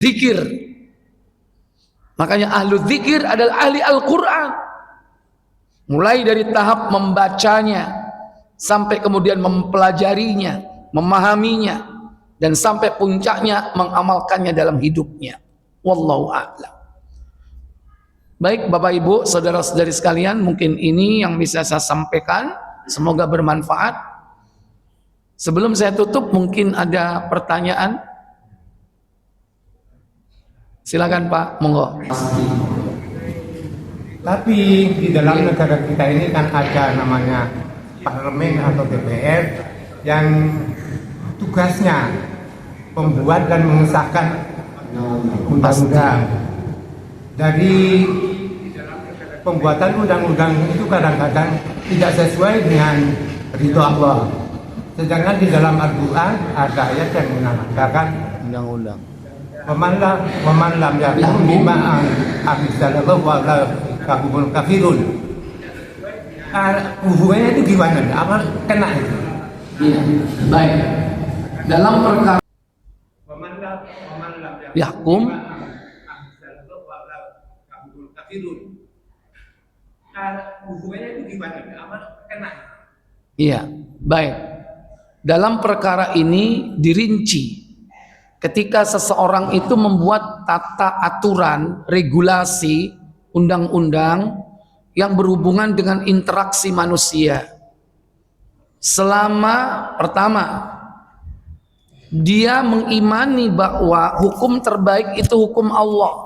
zikir. Makanya ahlu zikir adalah ahli Al-Quran. Mulai dari tahap membacanya, sampai kemudian mempelajarinya, memahaminya, dan sampai puncaknya mengamalkannya dalam hidupnya. Wallahu a'lam. Baik Bapak Ibu, saudara-saudari sekalian, mungkin ini yang bisa saya sampaikan. Semoga bermanfaat. Sebelum saya tutup, mungkin ada pertanyaan. Silakan Pak, monggo. Tapi di dalam negara kita ini kan ada namanya parlemen atau DPR yang tugasnya membuat dan mengesahkan undang-undang. Dari pembuatan undang-undang itu kadang-kadang tidak sesuai dengan ridho Allah. Sedangkan di dalam Al-Quran ada ayat yang mengatakan undang-undang. Waman lam yakum bima anzalallahu wa la kahumul kafirun. Hubungannya itu gimana? Apa kena itu? Iya, baik. Dalam perkara yahkum hubungannya itu gimana? Apa kena? Iya, baik. Dalam perkara ini dirinci. Ketika seseorang itu membuat tata aturan, regulasi, undang-undang yang berhubungan dengan interaksi manusia. Selama pertama, dia mengimani bahwa hukum terbaik itu hukum Allah.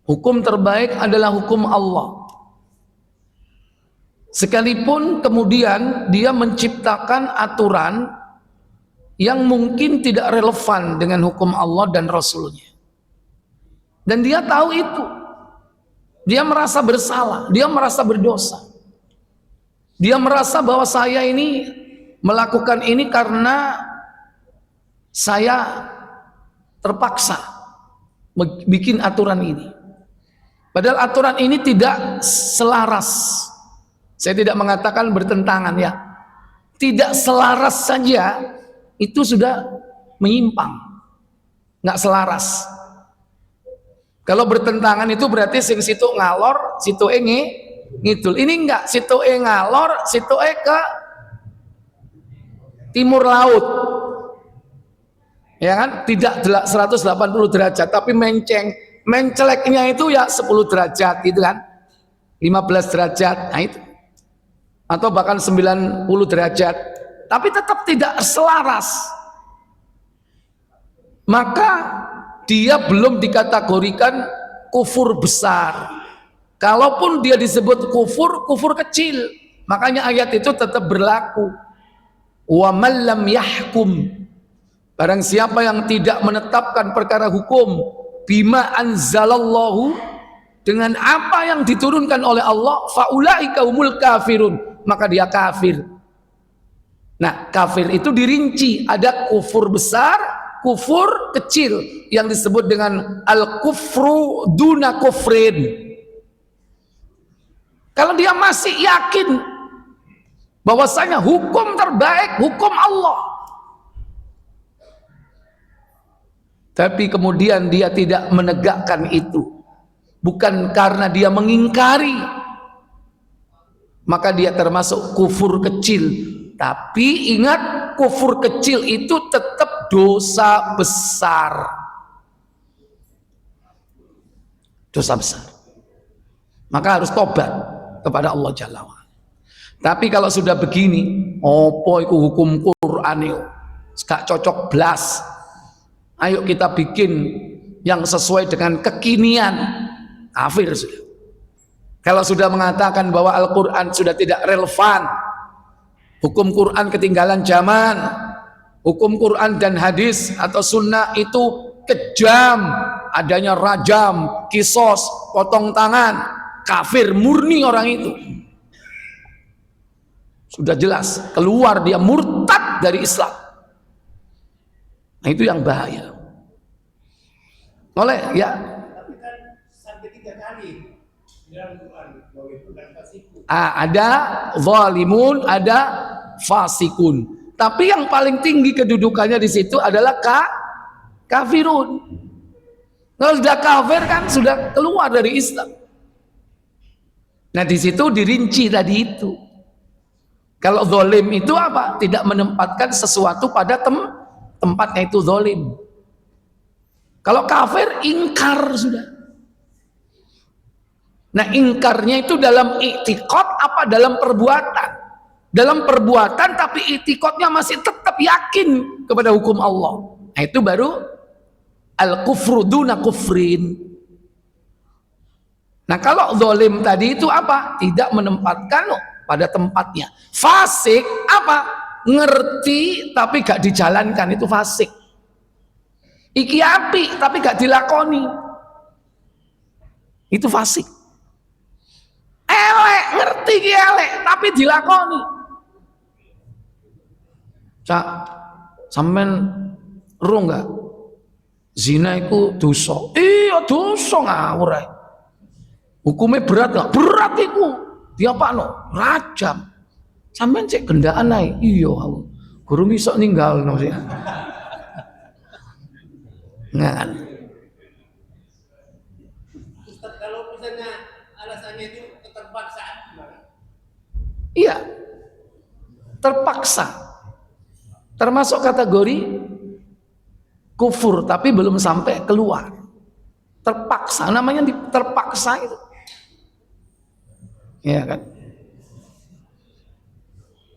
Hukum terbaik adalah hukum Allah. Sekalipun kemudian dia menciptakan aturan yang mungkin tidak relevan dengan hukum Allah dan Rasulnya. Dan dia tahu itu. Dia merasa bersalah, dia merasa berdosa. Dia merasa bahwa saya ini melakukan ini karena saya terpaksa bikin aturan ini. Padahal aturan ini tidak selaras. Saya tidak mengatakan bertentangan ya. Tidak selaras saja itu sudah menyimpang, nggak selaras. Kalau bertentangan itu berarti sing situ ngalor, situ ngidul. Ini enggak, situ ngalor, situ ke timur laut. Ya kan? Tidak 180 derajat, tapi menceleknya itu ya 10 derajat gitu kan. 15 derajat, nah itu. Atau bahkan 90 derajat. Tapi tetap tidak selaras. Maka dia belum dikategorikan kufur besar. Kalaupun dia disebut kufur kecil. Makanya ayat itu tetap berlaku. Wa man lam yahkum, barang siapa yang tidak menetapkan perkara hukum bima anzalallahu, dengan apa yang diturunkan oleh Allah, faulaika humul kafirun, maka dia kafir. Nah, kafir itu dirinci, ada kufur besar, kufur kecil yang disebut dengan al-kufru duna kufrin. Kalau dia masih yakin bahwasanya hukum terbaik hukum Allah, tapi kemudian dia tidak menegakkan itu, bukan karena dia mengingkari, maka dia termasuk kufur kecil. Tapi ingat, kufur kecil itu tetap dosa besar. Dosa besar. Maka harus tobat kepada Allah Jalla wa'ala. Tapi kalau sudah begini, opo iku hukum Quran itu gak cocok blas. Ayo kita bikin yang sesuai dengan kekinian. Kafir sudah. Kalau sudah mengatakan bahwa Al-Quran sudah tidak relevan, hukum Quran ketinggalan zaman, hukum Quran dan hadis atau sunnah itu kejam, adanya rajam, kisos, potong tangan, kafir murni orang itu. Sudah jelas, keluar dia murtad dari Islam. Nah itu yang bahaya. Oleh ya. Tapi kan sampai 3 kali di dalam Quran bahwa itu bukan fasiqun. Ada zalimun, ada fasikun. Tapi yang paling tinggi kedudukannya di situ adalah kafirun. Kalau sudah kafir kan sudah keluar dari Islam. Nah di situ dirinci tadi itu. Kalau zalim itu apa? Tidak menempatkan sesuatu pada tempatnya, itu zalim. Kalau kafir ingkar sudah. Nah ingkarnya itu dalam i'tiqad apa dalam perbuatan? Dalam perbuatan tapi i'tiqadnya masih tetap yakin kepada hukum Allah. Nah itu baru al-kufru duna kufrin. Nah kalau zalim tadi itu apa? Tidak menempatkan pada tempatnya. Fasik apa? Ngerti tapi gak dijalankan, itu fasik. Iki api tapi gak dilakoni, itu fasik. Elek, ngerti ki elek tapi dilakoni. Cak, sampean ro gak? Zina iku dosa. Iya dosa ngawur ae. Hukumnya berat gak? Berat iku. Diapakno? Rajam. Sampeyan cek gendaan ae. Iya, guru iso ninggalno sih. Ngan. Ustaz, kalau misalnya alasannya itu keterpaksaan gimana? Iya. Terpaksa. Termasuk kategori kufur tapi belum sampai keluar. Terpaksa, namanya terpaksa itu. Ya kan?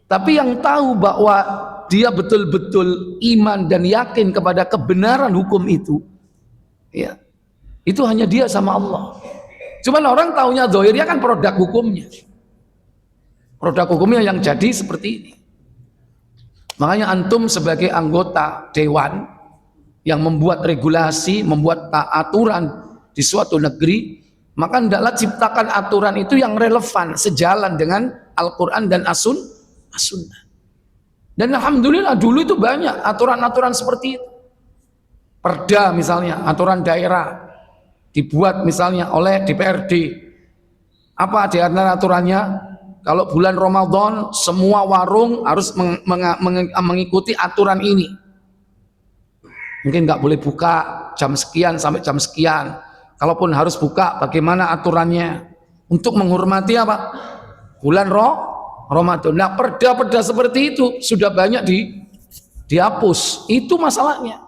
Tapi yang tahu bahwa dia betul-betul iman dan yakin kepada kebenaran hukum itu, ya, itu hanya dia sama Allah. Cuman orang taunya zahirnya kan produk hukumnya. Produk hukumnya yang jadi seperti ini. Makanya antum sebagai anggota dewan yang membuat regulasi, membuat aturan di suatu negeri, maka hendaklah ciptakan aturan itu yang relevan, sejalan dengan Al-Quran dan As-Sunnah. Dan alhamdulillah dulu itu banyak aturan-aturan seperti itu. Perda misalnya, aturan daerah dibuat misalnya oleh DPRD. Apa di antara aturannya? Kalau bulan Ramadan semua warung harus mengikuti aturan ini. Mungkin nggak boleh buka jam sekian sampai jam sekian. Kalaupun harus buka, bagaimana aturannya? Untuk menghormati apa? Bulan Ramadan. Nah, perda-perda seperti itu sudah banyak dihapus. Itu masalahnya.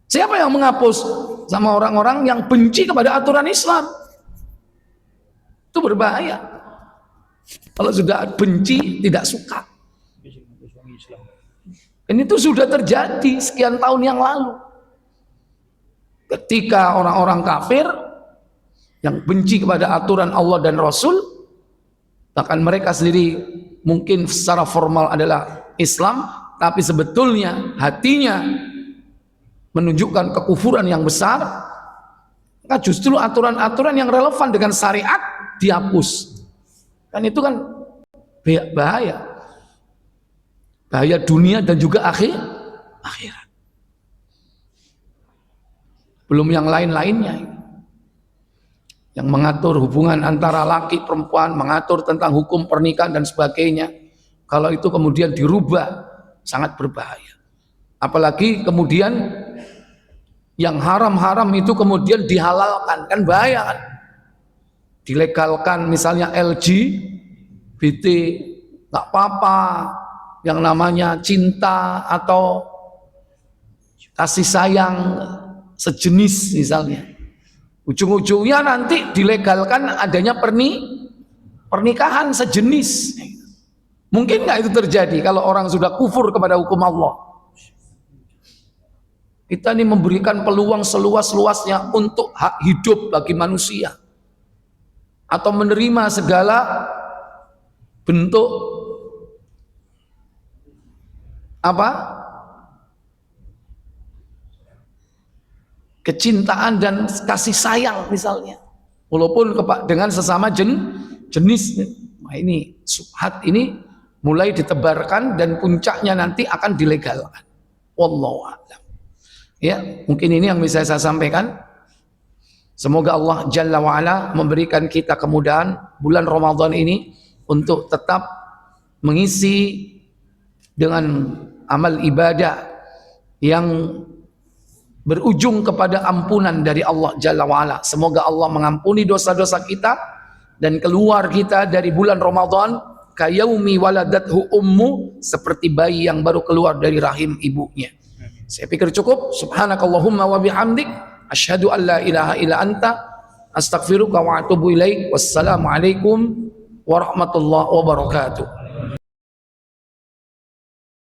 Siapa yang menghapus? Sama orang-orang yang benci kepada aturan Islam. Itu berbahaya. Kalau sudah benci, tidak suka. Ini itu sudah terjadi sekian tahun yang lalu. Ketika orang-orang kafir yang benci kepada aturan Allah dan Rasul, bahkan mereka sendiri mungkin secara formal adalah Islam, tapi sebetulnya hatinya menunjukkan kekufuran yang besar, maka justru aturan-aturan yang relevan dengan syariat dihapus. Kan itu kan bahaya. Bahaya dunia dan juga akhirat. Belum yang lain-lainnya. Yang mengatur hubungan antara laki perempuan, mengatur tentang hukum pernikahan dan sebagainya. Kalau itu kemudian dirubah, sangat berbahaya. Apalagi kemudian yang haram-haram itu kemudian dihalalkan, kan bahaya kan? Dilegalkan misalnya LGBT, nggak apa-apa, yang namanya cinta atau kasih sayang sejenis misalnya. Ujung-ujungnya nanti dilegalkan adanya pernikahan sejenis. Mungkin nggak itu terjadi kalau orang sudah kufur kepada hukum Allah? Kita ini memberikan peluang seluas-luasnya untuk hak hidup bagi manusia, atau menerima segala bentuk apa? Kecintaan dan kasih sayang misalnya, walaupun dengan sesama jenis. Nah, ini subhat ini mulai ditebarkan dan puncaknya nanti akan dilegalkan. Wallahu a'lam. Ya, mungkin ini yang bisa saya sampaikan. Semoga Allah Jalla wa'ala memberikan kita kemudahan bulan Ramadan ini untuk tetap mengisi dengan amal ibadah yang berujung kepada ampunan dari Allah Jalla wa'ala. Semoga Allah mengampuni dosa-dosa kita dan keluar kita dari bulan Ramadan kayaumi waladathu ummu, seperti bayi yang baru keluar dari rahim ibunya. Saya pikir cukup. Subhanakallahumma wa bihamdik asyhadu an la ilaha illa anta astaghfiruka wa atubu ilaik. Wassalamualaikum warahmatullahi wabarakatuh.